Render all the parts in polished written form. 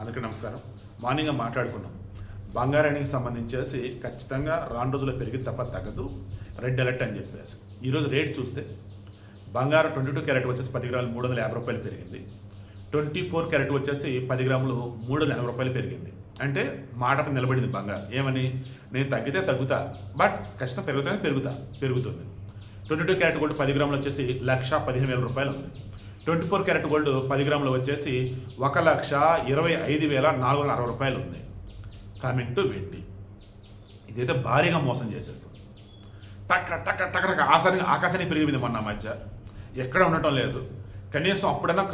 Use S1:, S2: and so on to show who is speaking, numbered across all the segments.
S1: అందరికీ నమస్కారం. మార్నింగ్ మాట్లాడుకున్నాం బంగారానికి సంబంధించేసి ఖచ్చితంగా రాను రోజుల్లో పెరిగి తప్ప తగ్గదు, రెడ్ అలర్ట్ అని చెప్పేసి. ఈరోజు రేట్ చూస్తే బంగారం 22 క్యారెట్ వచ్చేసి 10 గ్రాములు 350 రూపాయలు పెరిగింది. 24 క్యారెట్ వచ్చేసి 10 గ్రాములు 380 రూపాయలు పెరిగింది. అంటే మాట నిలబడింది బంగారం. ఏమని, నేను తగ్గితే తగ్గుతా, బట్ ఖచ్చితంగా పెరుగుతుంది. 22 క్యారెట్ గోల్డ్ 10 గ్రాములు వచ్చేసి 1,15,000 రూపాయలు ఉంది. 24 క్యారెట్ గోల్డ్ 10 గ్రాములు వచ్చేసి 1,25,460 రూపాయలు ఉంది. కమింగ్ టు వెండి, ఇదైతే భారీగా మోసం చేసేస్తుంది. టక్క ఆకాశానికి పెరిగింది మొన్న మధ్య, ఎక్కడ ఉండటం లేదు. కనీసం అప్పుడన్నా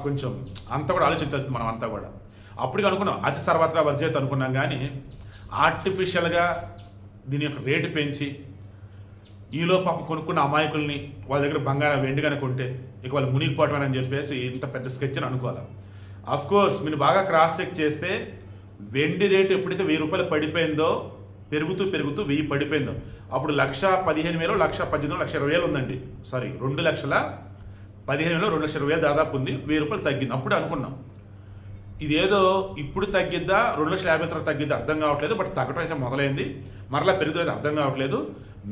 S1: కొంచెం అంతా కూడా ఆలోచించాల్సింది మనం అంతా కూడా. అప్పటికి అనుకున్నాం అతి సర్వత్రా వర్జేత అనుకున్నాం, కానీ ఆర్టిఫిషియల్గా దీని యొక్క రేటు పెంచి ఈలో పాప కొనుక్కున్న అమాయకుల్ని వాళ్ళ దగ్గర బంగారం వెండిగానే కొంటే ఇక వాళ్ళు మునిగిపోవటం అని చెప్పేసి ఇంత పెద్ద స్కెచ్ అని అనుకోవాలి. అఫ్ కోర్స్ మీరు బాగా క్రాస్ చెక్ చేస్తే వెండి రేటు ఎప్పుడైతే 1000 రూపాయలు పడిపోయిందో, పెరుగుతూ 1000 పడిపోయిందో, అప్పుడు 1,15,000, 1,18,000, 1,20,000 ఉందండి. సారీ, 2,15,000, 2,20,000 దాదాపు ఉంది. 1000 రూపాయలు తగ్గింది. అప్పుడు అనుకున్నాం ఇదేదో ఇప్పుడు తగ్గిద్దా, 2,50,000 తగ్గిద్దా అర్థం కావట్లేదు. బట్ తగ్గటం అయితే మొదలైంది, మరలా పెరుగుతుంది అర్థం కావట్లేదు.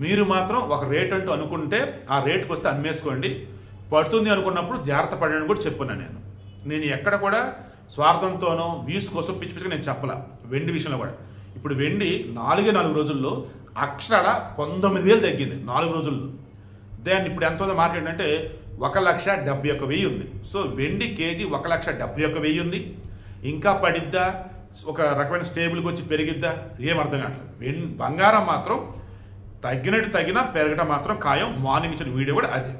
S1: మీరు మాత్రం ఒక రేట్ అంటూ అనుకుంటే ఆ రేటుకి వస్తే అమ్మేసుకోండి. పడుతుంది అనుకున్నప్పుడు జాగ్రత్త పడని కూడా చెప్పున్నాను. నేను ఎక్కడ కూడా స్వార్థంతోనో వ్యూస్ కోసం పిచ్చిగా నేను చెప్పలా. వెండి విషయంలో కూడా ఇప్పుడు వెండి 4 రోజుల్లో అక్షరాల 19,000 తగ్గింది 4 రోజుల్లో. దాన్ని ఇప్పుడు ఎంత ఉందో మార్కెట్ అంటే 1,71,000 ఉంది. సో వెండి కేజీ 1,71,000 ఉంది. ఇంకా పడిద్దా, ఒక రకమైన స్టేబుల్కి వచ్చి పెరిగిద్దా, ఏం అర్థం కావట్లేదు. బంగారం మాత్రం తగ్గినట్టు తగ్గినా పెరగటం మాత్రం ఖాయం. మార్నింగ్ ఇచ్చిన వీడియో కూడా అదే.